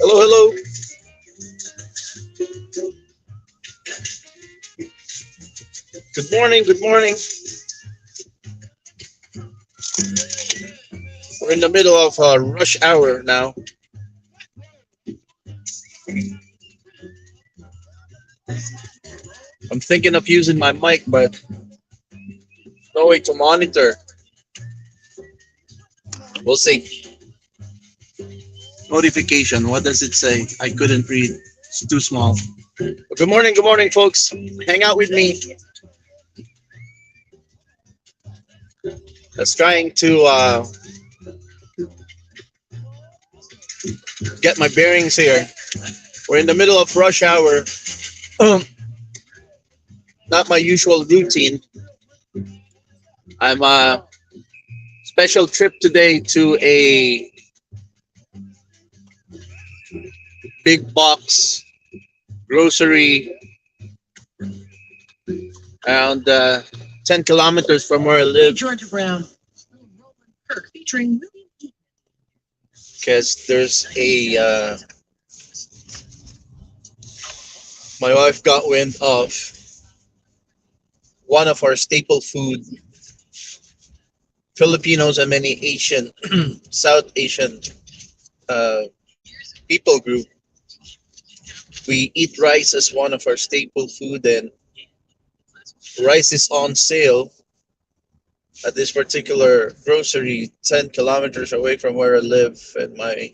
Hello, hello. Good morning, good morning. We're in the middle of rush hour now. I'm thinking of using my mic, but no way to monitor. We'll see. Notification. What does it say? I couldn't read. It's too small. Good morning, folks. Hang out with me. Just trying to get my bearings here. We're in the middle of rush hour. Not my usual routine. I'm special trip today to a big box grocery around 10 kilometers from where I live Georgia Brown, Kirk featuring Willie. because there's a my wife got wind of one of our staple food. Filipinos and many Asian South Asian uh, people group, we eat rice as one of our staple food, and rice is on sale at this particular grocery 10 kilometers away from where I live. And my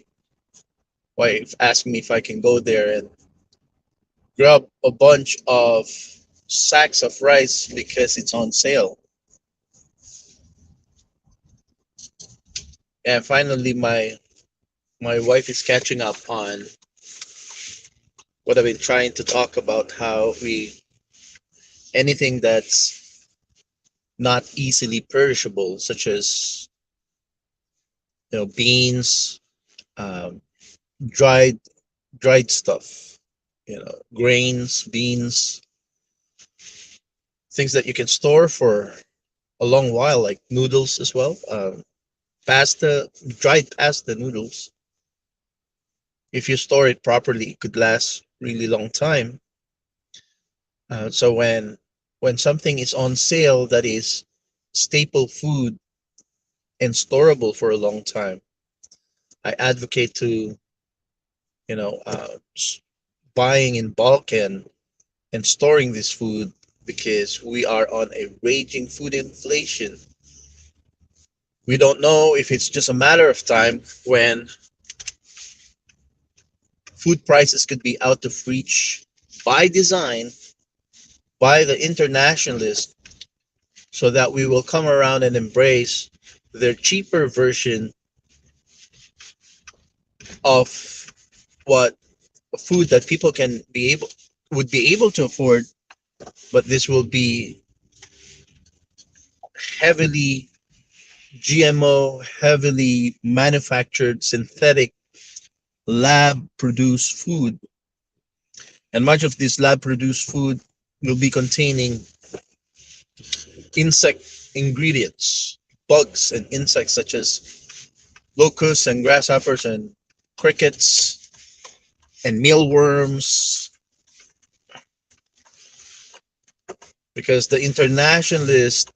wife asked me if I can go there and grab a bunch of sacks of rice because it's on sale. And finally, my wife is catching up on what I've been trying to talk about, how we anything that's not easily perishable, such as beans, um, dried dried stuff, grains, beans, things that you can store for a long while, like noodles as well, pasta, dried pasta noodles. If you store it properly, it could last really long time. So when something is on sale that is staple food and storable for a long time, I advocate to you know buying in bulk and storing this food, because we are on a raging food inflation. We don't know if it's just a matter of time when food prices could be out of reach by design by the internationalists, so that we will come around and embrace their cheaper version of what food that people can be able would be able to afford. But this will be heavily GMO, heavily manufactured, synthetic, lab produced food. And much of this lab produced food will be containing insect ingredients, bugs and insects such as locusts and grasshoppers and crickets and mealworms, because the internationalist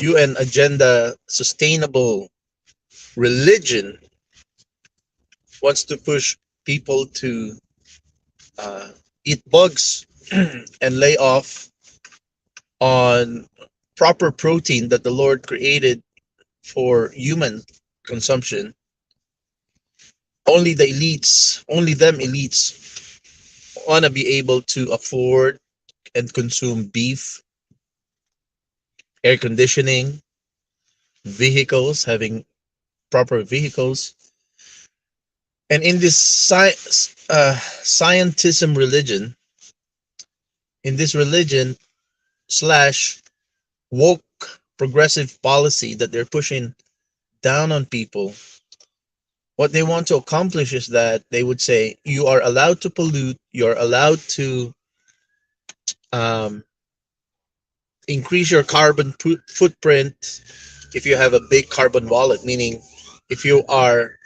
UN agenda sustainable religion wants to push people to uh, eat bugs and lay off on proper protein that the Lord created for human consumption. Only the elites, only them elites, want to be able to afford and consume beef, air conditioning. vehicles, having proper vehicles. And in this scientism religion, in this religion slash woke progressive policy that they're pushing down on people, what they want to accomplish is that they would say you are allowed to pollute, you're allowed to um, increase your carbon footprint if you have a big carbon wallet, meaning if you are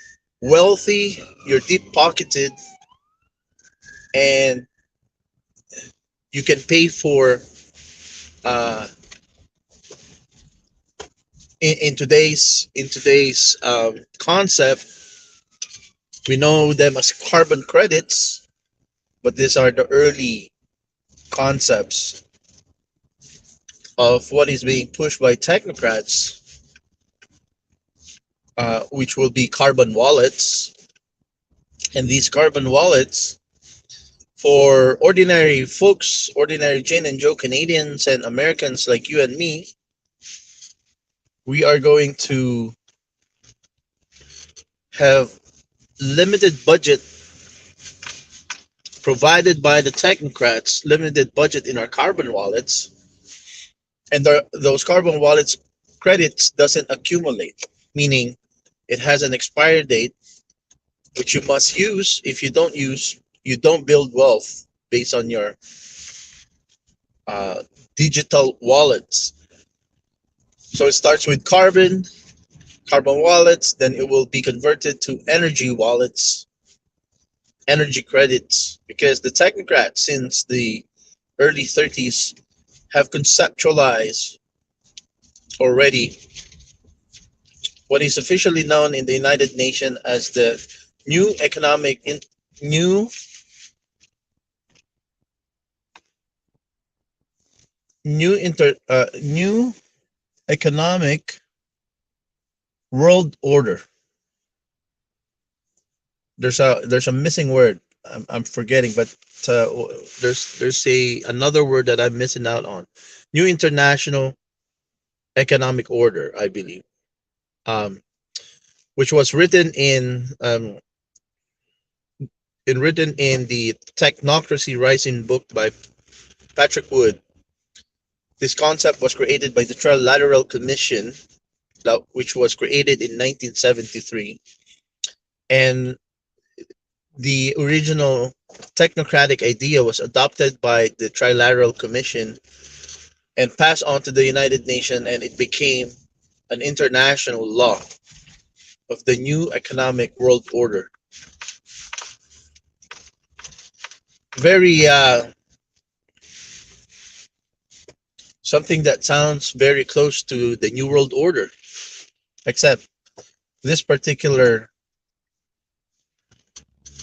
wealthy, you're deep pocketed, and you can pay for uh, in today's concept, we know them as carbon credits, but these are the early concepts of what is being pushed by technocrats, which will be carbon wallets. And these carbon wallets, for ordinary folks, ordinary Jane and Joe Canadians and Americans like you and me, we are going to have limited budget provided by the technocrats, limited budget in our carbon wallets, and those carbon wallets credits doesn't accumulate, meaning it has an expiry date which you must use. If you don't use, you don't build wealth based on your uh, digital wallets. So it starts with carbon wallets, then it will be converted to energy wallets, energy credits, because the technocrats since the early 30s have conceptualized already what is officially known in the United Nations as the new economic new new economic world order. There's a missing word. I'm forgetting, but there's a another word that I'm missing out on. New international economic order, I believe, um, which was written in the Technocracy Rising book by Patrick Wood. This concept was created by the Trilateral Commission, which was created in 1973, and the original technocratic idea was adopted by the Trilateral Commission and passed on to the United Nations, and it became an international law of the new economic world order. Very something that sounds very close to the new world order, except this particular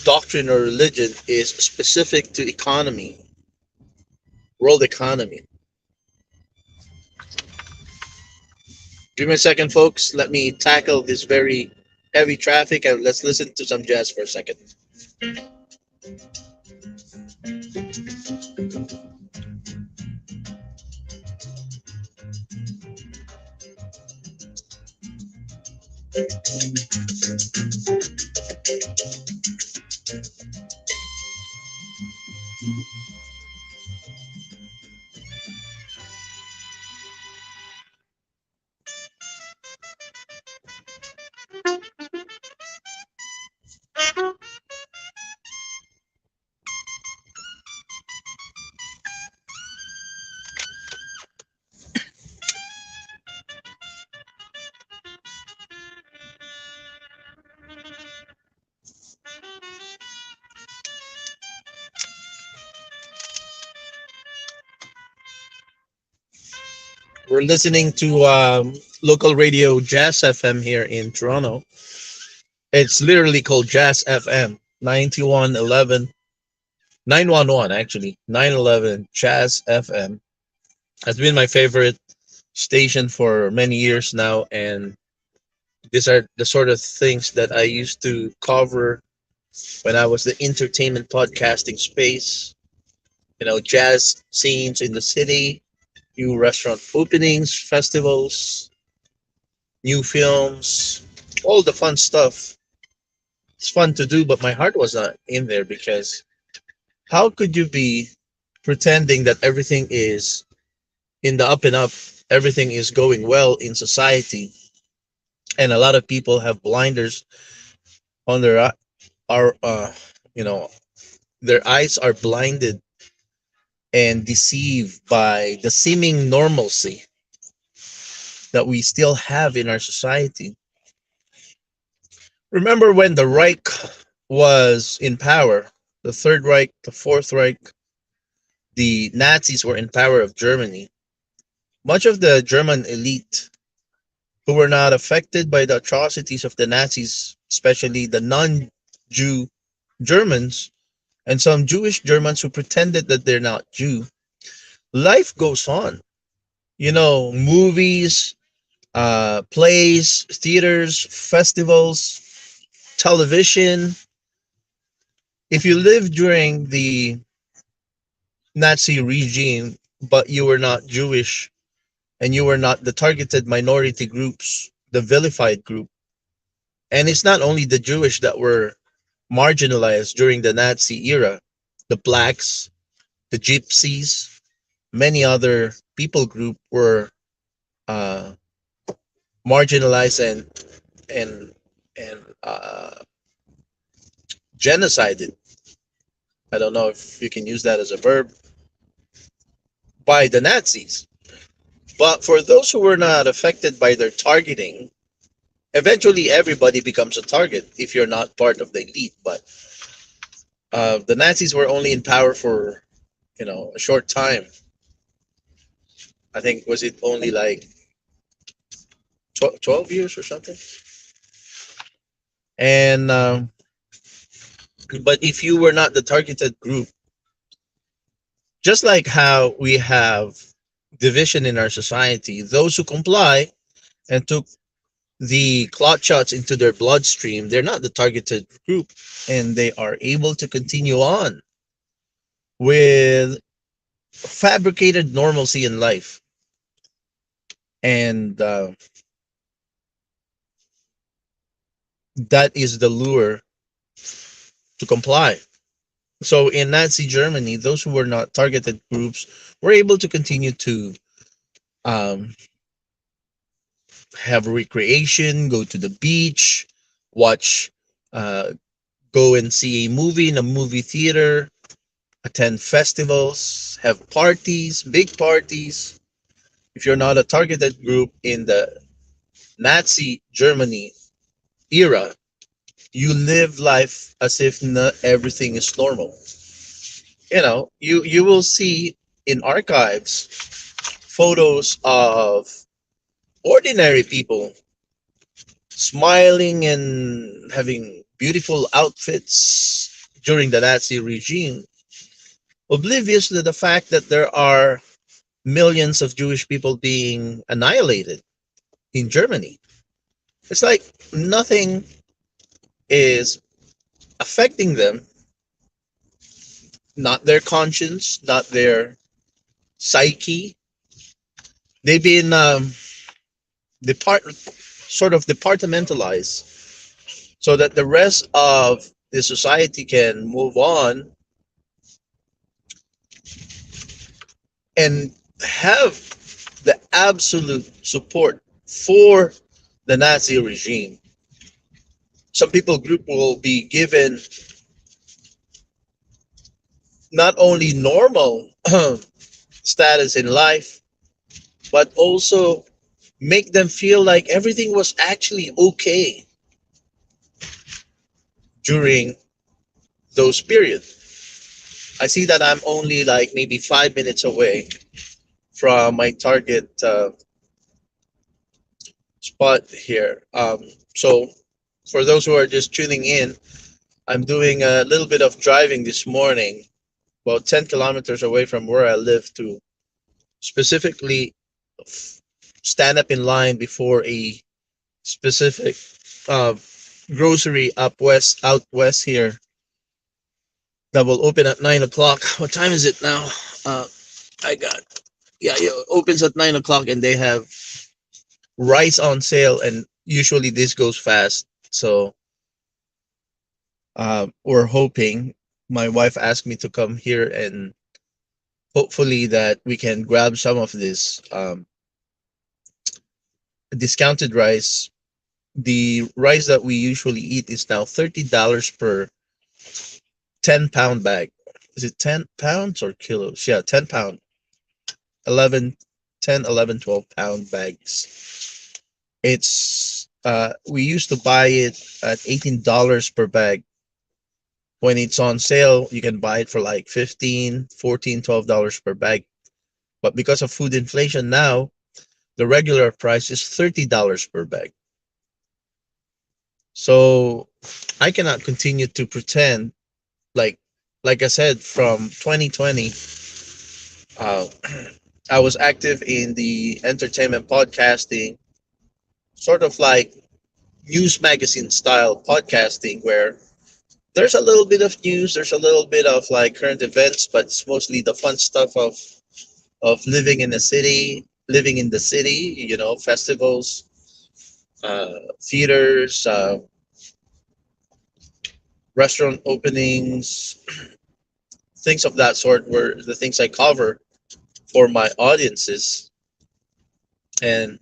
doctrine or religion is specific to economy, world economy. Give me a second, folks. Let me tackle this very heavy traffic and let's listen to some jazz for a second. We're listening to local radio Jazz FM here in Toronto. It's literally called Jazz FM 9111 911 actually 911 Jazz FM has been my favorite station for many years now, and these are the sort of things that I used to cover when I was the entertainment podcasting space. Jazz scenes in the city, new restaurant openings, festivals, new films, all the fun stuff. It's fun to do, but my heart was not in there because how could you be pretending that everything is in the up and up, everything is going well in society, and a lot of people have blinders on their are you know their eyes are blinded and deceived by the seeming normalcy that we still have in our society. Remember when the Reich was in power, the Third Reich, the Fourth Reich, the Nazis were in power of Germany. Much of the German elite who were not affected by the atrocities of the Nazis, especially the non Jew Germans and some Jewish Germans who pretended that they're not Jew. Life goes on. Movies, plays, theaters, festivals, television. If you lived during the Nazi regime, but you were not Jewish and you were not the targeted minority groups, the vilified group, and it's not only the Jewish that were marginalized during the Nazi era, the blacks, the gypsies, many other people group were uh, marginalized and genocided. I don't know if you can use that as a verb by the Nazis. But for those who were not affected by their targeting, eventually everybody becomes a target if you're not part of the elite. But the Nazis were only in power for a short time. I think was it only like 12 years or something. And but if you were not the targeted group, just like how we have division in our society, those who comply and took the clot shots into their bloodstream, they're not the targeted group, and they are able to continue on with fabricated normalcy in life. And that is the lure to comply. So in Nazi Germany, those who were not targeted groups were able to continue to um, have recreation, go to the beach, watch, uh, go and see a movie in a movie theater, attend festivals, have parties, big parties. If you're not a targeted group in the Nazi Germany era, you live life as if not everything is normal. You will see in archives photos of ordinary people smiling and having beautiful outfits during the Nazi regime, oblivious to the fact that there are millions of Jewish people being annihilated in Germany. It's like nothing is affecting them, not their conscience, not their psyche. They've been sort of departmentalized so that the rest of the society can move on and have the absolute support for the Nazi regime. Some people group will be given not only normal status in life, but also make them feel like everything was actually okay during those periods. I see that I'm only like maybe 5 minutes away from my target spot here. So for those who are just tuning in, I'm doing a little bit of driving this morning, about 10 kilometers away from where I live, to specifically stand up in line before a specific uh, grocery out west here that will open at 9 o'clock. What time is it now? I got, yeah, it opens at 9 o'clock, and they have rice on sale, and usually this goes fast. So we're hoping. My wife asked me to come here, and hopefully that we can grab some of this discounted rice. The rice that we usually eat is now $30 per 10-pound bag. Is it 10 pounds or kilos? Yeah, 10 pound, 11, 10, 11, 12 pound bags. It's we used to buy it at $18 per bag. When it's on sale, you can buy it for like 15, 14, $12 per bag. But because of food inflation now, the regular price is $30 per bag. So I cannot continue to pretend like like I said, from 2020, uh, I was active in the entertainment podcasting, sort of like news magazine style podcasting, where there's a little bit of news, there's a little bit of like current events, but it's mostly the fun stuff of living in the city, living in the city, festivals, theaters, restaurant openings, things of that sort were the things I cover for my audiences. And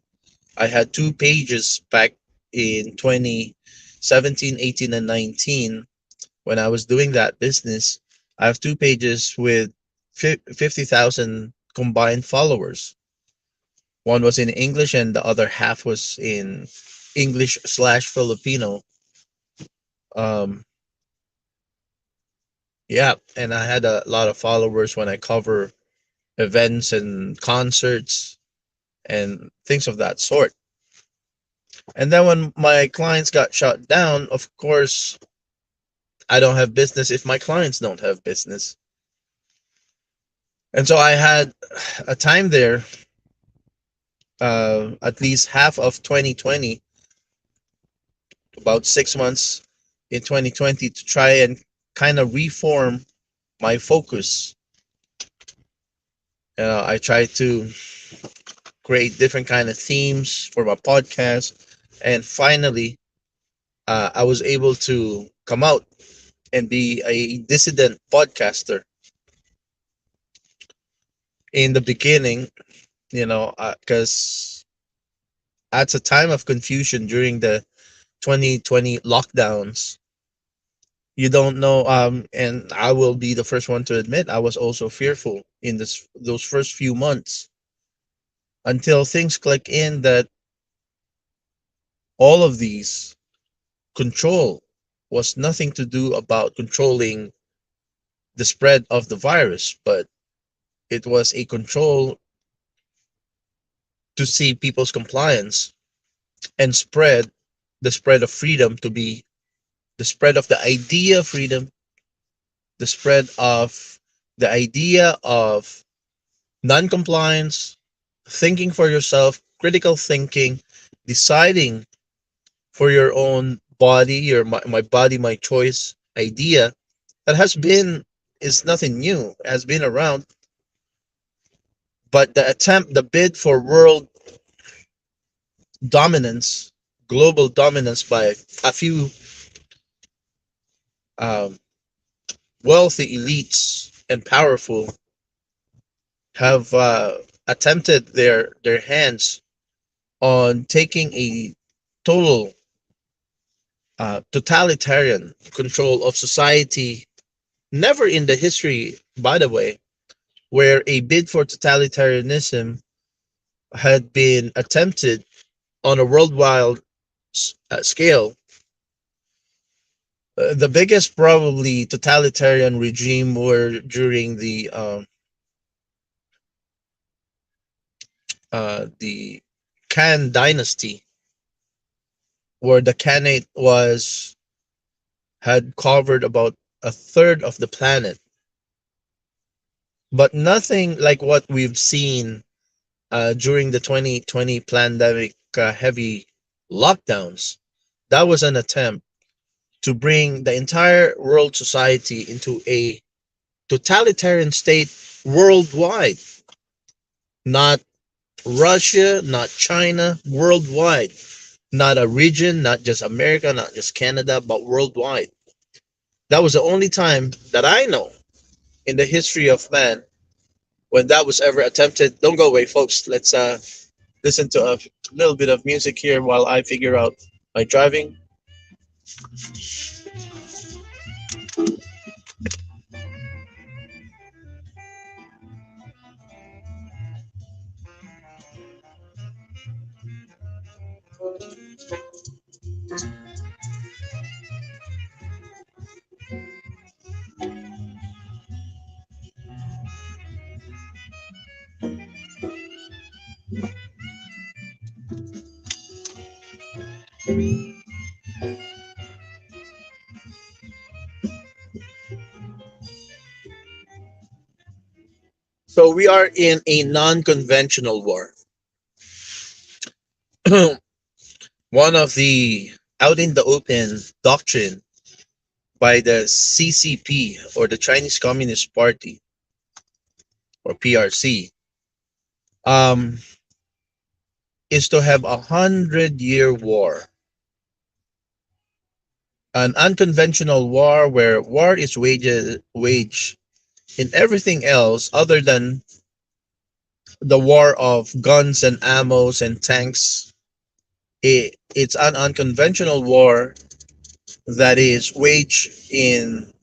I had two pages back in 2017, 18, and 19 when I was doing that business. I have two pages with 50,000 combined followers. One was in English and the other half was in English slash Filipino. Um, yeah, and I had a lot of followers when I cover events and concerts and things of that sort. And then when my clients got shut down, of course, I don't have business if my clients don't have business. And so I had a time there, at least half of 2020, about 6 months in 2020, to try and kind of reform my focus. I tried to create different kind of themes for my podcast, and finally, I was able to come out and be a dissident podcaster. In the beginning, because at a time of confusion during the 2020 lockdowns, you don't know, and I will be the first one to admit I was also fearful in those first few months, until things click in that all of these control was nothing to do about controlling the spread of the virus, but it was a control to see people's compliance and spread the spread of freedom to be the spread of the idea of freedom, the spread of the idea of non-compliance, thinking for yourself, critical thinking, deciding for your own body, my body, my choice idea that has been is nothing new, has been around, but the bid for world dominance, global dominance by a few um, wealthy elites and powerful have attempted their hands on taking a total totalitarian control of society. Never in the history, by the way, where a bid for totalitarianism had been attempted on a worldwide scale. The biggest probably totalitarian regime were during the Khan dynasty, where the Khanate was had covered about a third of the planet, but nothing like what we've seen during the 2020 pandemic heavy lockdowns. That was an attempt to bring the entire world society into a totalitarian state worldwide, not Russia, not China, worldwide. Not a region, not just America, not just Canada, but worldwide. That was the only time that I know in the history of man when that was ever attempted. Don't go away, folks. Let's listen to a little bit of music here while I figure out my driving. So we are in a non-conventional war. One of the out in the open doctrine by the CCP or the Chinese Communist Party or PRC um, is to have 100-year war, an unconventional war where war is waged in everything else other than the war of guns and ammos and tanks. It's an unconventional war that is waged in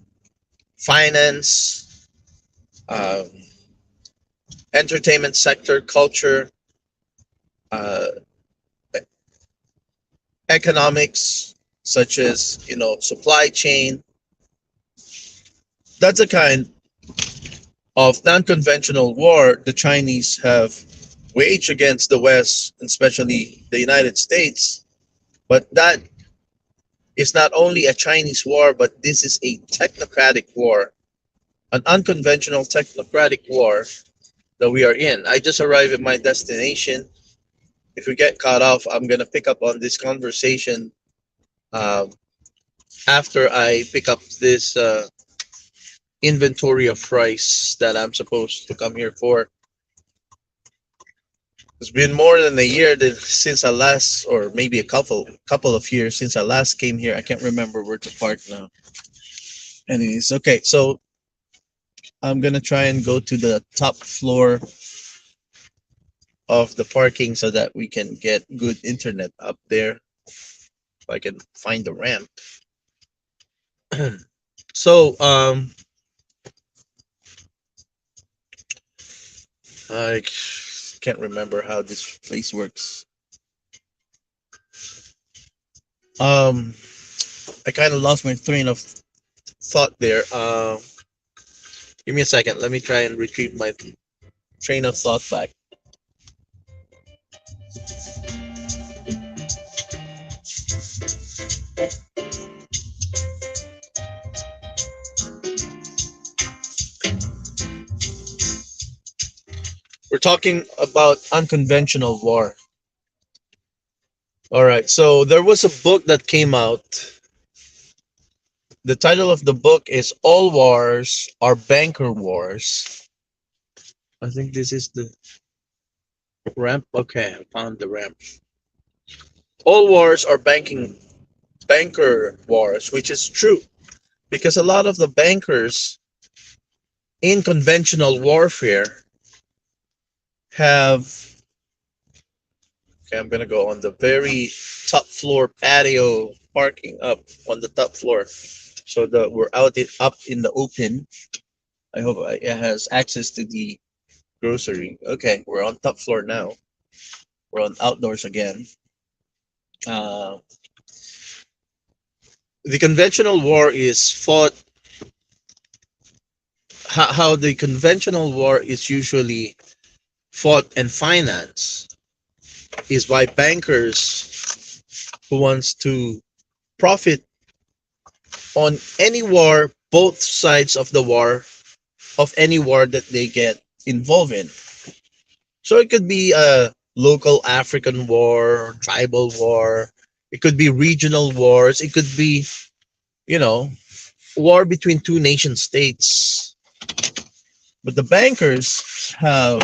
finance, um, entertainment sector, culture, uh, economics, such as supply chain. That's a kind of non-conventional war the Chinese have waged against the West, especially the United States. But that is not only a Chinese war, but this is a technocratic war, an unconventional technocratic war that we are in. I just arrived at my destination. If we get caught off, I'm gonna pick up on this conversation um, after I pick up this inventory of rice that I'm supposed to come here for. It's been more than a year since I last, or maybe a couple of years since I last came here. I can't remember where to park now. Anyways, okay, so I'm gonna try and go to the top floor of the parking so that we can get good internet up there. If I can find the ramp. So I can't remember how this place works. Um, I kind of lost my train of thought there. Give me a second. Let me try and retrieve my train of thought back. We're talking about unconventional war. All right. So there was a book that came out. The title of the book is All Wars Are Banker Wars. I think this is the ramp. Okay, I found the ramp. All wars are banker wars, which is true because a lot of the bankers in conventional warfare have. Okay, I'm gonna go on the very top floor patio parking up on the top floor, so that we're up in the open. I hope it has access to the grocery. Okay, we're on top floor now. We're on outdoors again. Uh, the conventional war is fought. How the conventional war is usually fought and financed is by bankers who wants to profit on any war, both sides of the war, of any war that they get involved in. So it could be a local African war, tribal war. It could be regional wars. It could be, you know, war between two nation states. But the bankers have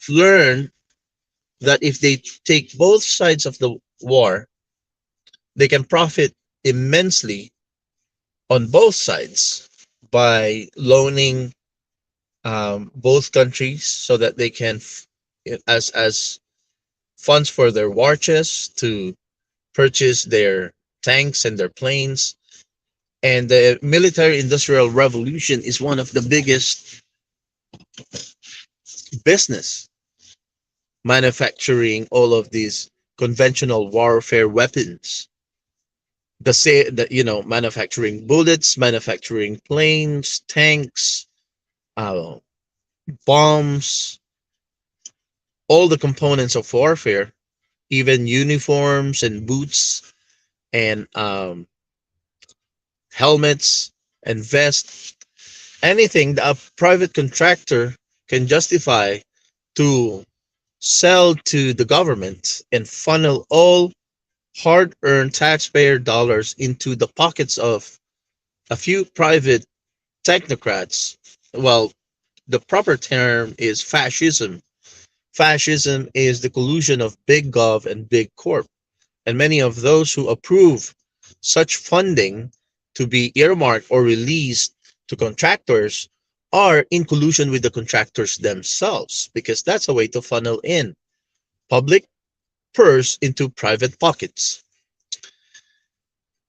learned that if they take both sides of the war, they can profit immensely on both sides by loaning both countries so that they can as funds for their war chests to purchase their tanks and their planes. And the military industrial revolution is one of the biggest business, manufacturing all of these conventional warfare weapons. The say that, manufacturing bullets, manufacturing planes, tanks, uh, bombs, all the components of warfare, even uniforms and boots and helmets and vests, anything that a private contractor can justify to sell to the government and funnel all hard earned taxpayer dollars into the pockets of a few private technocrats. Well, the proper term is fascism. Fascism is the collusion of big gov and big corp, and many of those who approve such funding to be earmarked or released to contractors are in collusion with the contractors themselves, because that's a way to funnel in public purse into private pockets.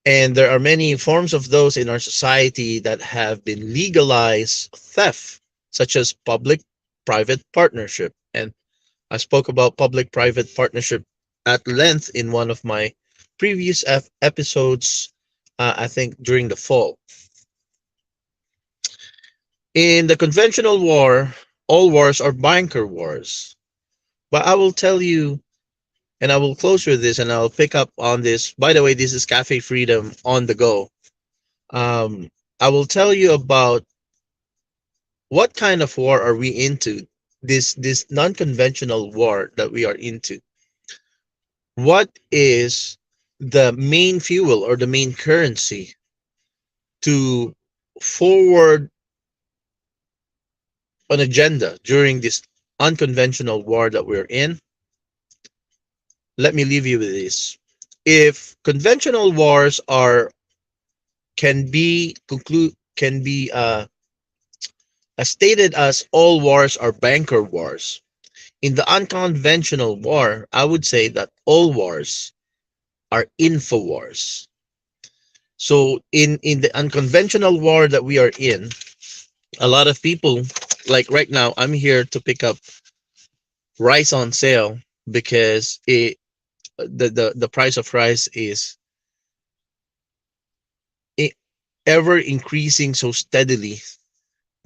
And there are many forms of those in our society that have been legalized theft, such as public private partnership. And I spoke about public private partnership at length in one of my previous episodes, I think during the fall. In the conventional war, all wars are banker wars. But I will tell you, and I will close with this, and I'll pick up on this. By the way, this is Cafe Freedom on the go. Um, I will tell you about what kind of war are we into. This non-conventional war that we are into. What is the main fuel or the main currency to forward an agenda during this unconventional war that we're in? Let me leave you with this. If conventional wars are can be as stated as all wars are banker wars, in the unconventional war, I would say that all wars are info wars. So in the unconventional war that we are in, a lot of people, like right now, I'm here to pick up rice on sale because the price of rice is e- ever increasing so steadily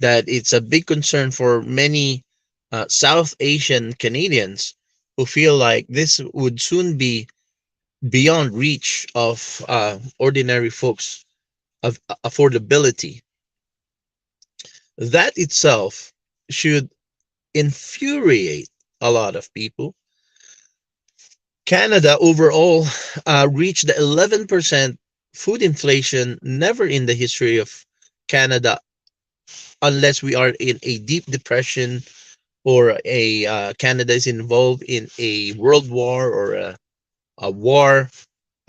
that it's a big concern for many South Asian Canadians who feel like this would soon be beyond reach of ordinary folks of affordability. That itself should infuriate a lot of people. Canada overall reached the 11% food inflation, never in the history of Canada, unless we are in a deep depression or a Canada is involved in a world war or a war,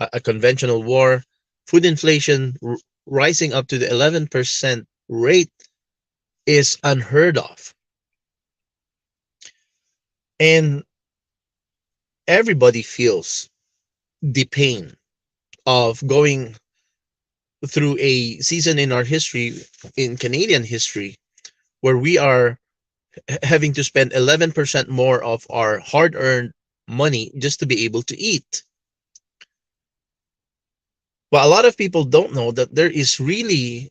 a conventional war. Food inflation rising up to the 11% rate is unheard of. And everybody feels the pain of going through a season in our history, in Canadian history, where we are having to spend 11% more of our hard earned money just to be able to eat. But a lot of people don't know that there is really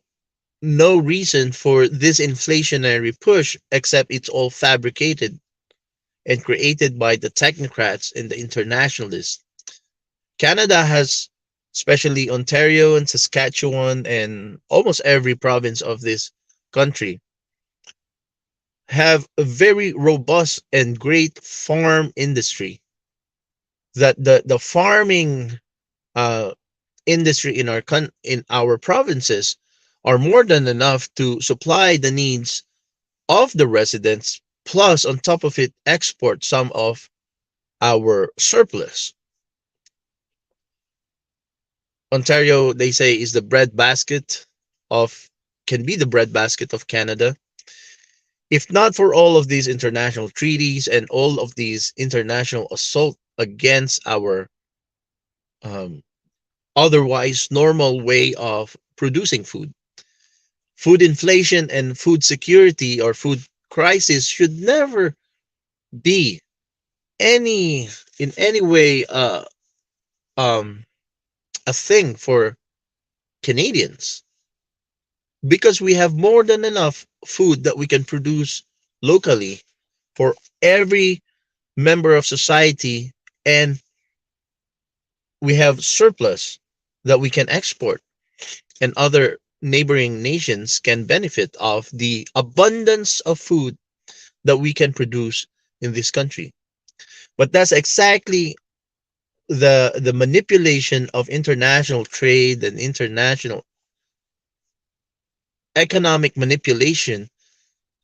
no reason for this inflationary push except it's all fabricated and created by the technocrats and the internationalists. Canada has, especially Ontario and Saskatchewan and almost every province of this country, have a very robust and great farm industry. That the farming uh, industry in in our provinces are more than enough to supply the needs of the residents, plus on top of it export some of our surplus. Ontario, they say, is the breadbasket of can be the breadbasket of Canada. If not for all of these international treaties and all of these international assault against our um, otherwise normal way of producing food, food inflation and food security or food crisis should never be any in any way um, a thing for Canadians because we have more than enough food that we can produce locally for every member of society, and we have surplus that we can export, and other neighboring nations can benefit of the abundance of food that we can produce in this country. But that's exactly the manipulation of international trade and international economic manipulation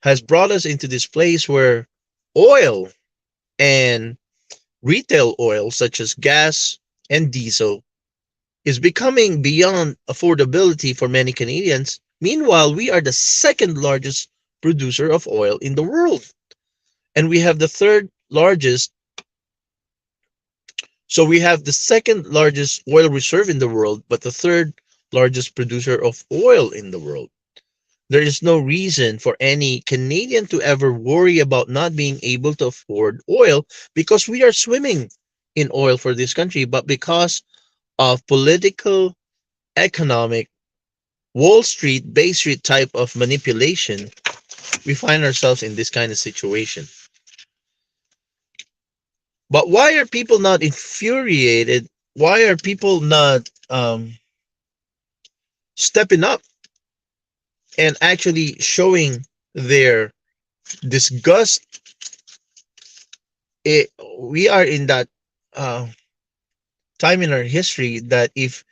has brought us into this place where oil and retail oil such as gas and diesel is becoming beyond affordability for many Canadians. Meanwhile, we are the second largest producer of oil in the world, and we have the third largest. So we have the second largest oil reserve in the world, but the third largest producer of oil in the world. There is no reason for any Canadian to ever worry about not being able to afford oil because we are swimming in oil for this country, but because of political, economic, Wall Street, Bay Street type of manipulation, we find ourselves in this kind of situation. But why are people not infuriated? Why are people not stepping up and actually showing their disgust? We are in that uh, time in our history that if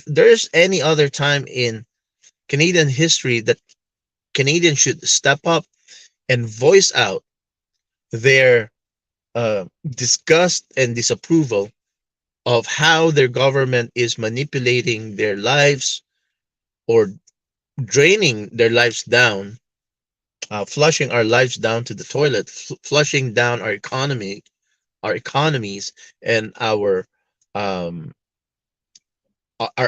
there's any other time in Canadian history that Canadians should step up and voice out their disgust and disapproval of how their government is manipulating their lives or draining their lives down, flushing our lives down to the toilet, flushing down our economies, and um, our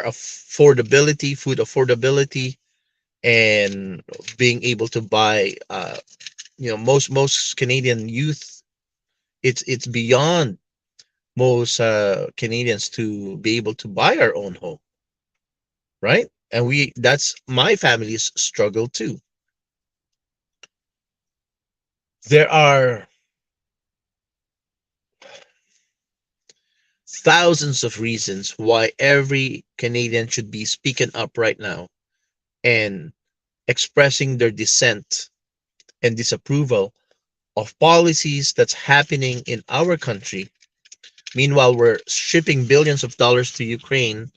affordability, food affordability, and being able to buy. Most Canadian youth, it's beyond most Canadians to be able to buy our own home, right? And we that's my family's struggle too. There are thousands of reasons why every Canadian should be speaking up right now and expressing their dissent and disapproval of policies that's happening in our country. Meanwhile, we're shipping billions of dollars to Ukraine,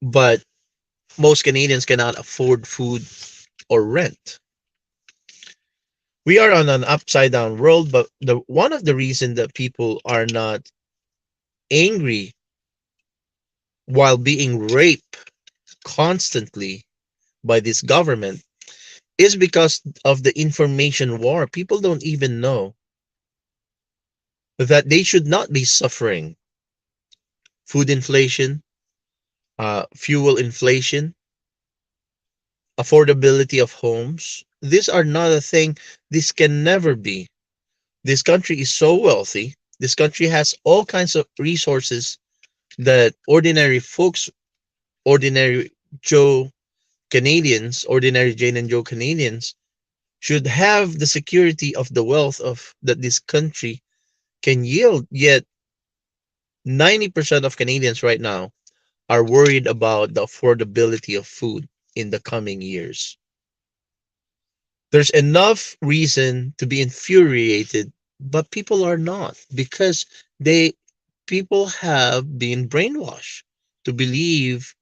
but most Canadians cannot afford food or rent. We are on an upside down world, but the one of the reasons that people are not angry while being raped constantly by this government is because of the information war. People don't even know that they should not be suffering food inflation, fuel inflation, affordability of homes. These are not a thing. This can never be. This country is so wealthy. This country has all kinds of resources that ordinary folks, ordinary Joe Canadians, ordinary Jane and Joe Canadians should have the security of the wealth of that this country can yield. Yet 90% of Canadians right now are worried about the affordability of food in the coming years. There's enough reason to be infuriated, but people are not because they people have been brainwashed to believe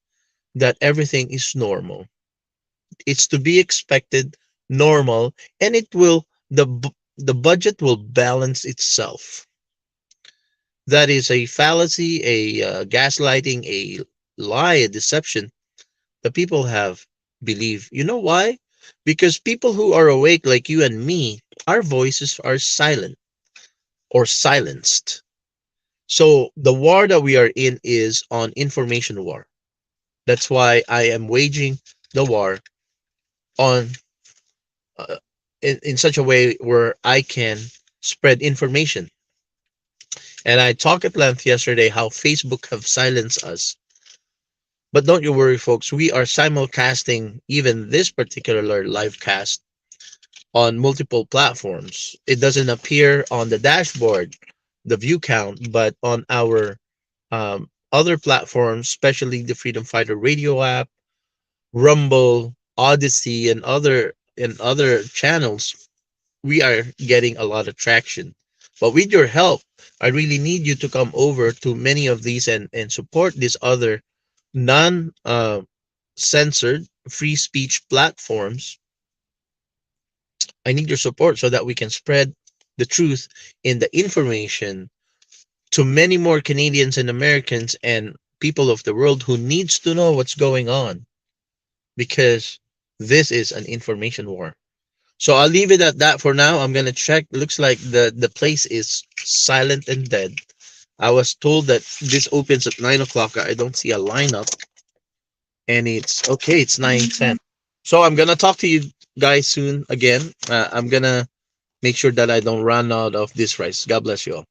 that everything is normal. It's to be expected, normal, and the budget will balance itself. That is a fallacy, a gaslighting, a lie, a deception that people have believe. You know why? Because people who are awake like you and me, our voices are silent or silenced. So the war that we are in is on information war. That's why I am waging the war on uh, in such a way where I can spread information. And I talked at length yesterday how Facebook have silenced us. But don't you worry, folks. We are simulcasting even this particular live cast on multiple platforms. It doesn't appear on the dashboard, the view count, but on our other platforms, especially the Freedom Fighter Radio app, Rumble, Odyssey, and other channels, we are getting a lot of traction. But with your help, I really need you to come over to many of these and support these other non censored free speech platforms. I need your support so that we can spread the truth in the information to many more Canadians and Americans and people of the world who needs to know what's going on, because this is an information war. So I'll leave it at that for now. I'm gonna check. Looks like the place is silent and dead. I was told that this opens at 9 o'clock. I don't see a lineup, and it's okay. It's 9:10. So I'm gonna talk to you guys soon again. I'm gonna make sure that I don't run out of this rice. God bless you all.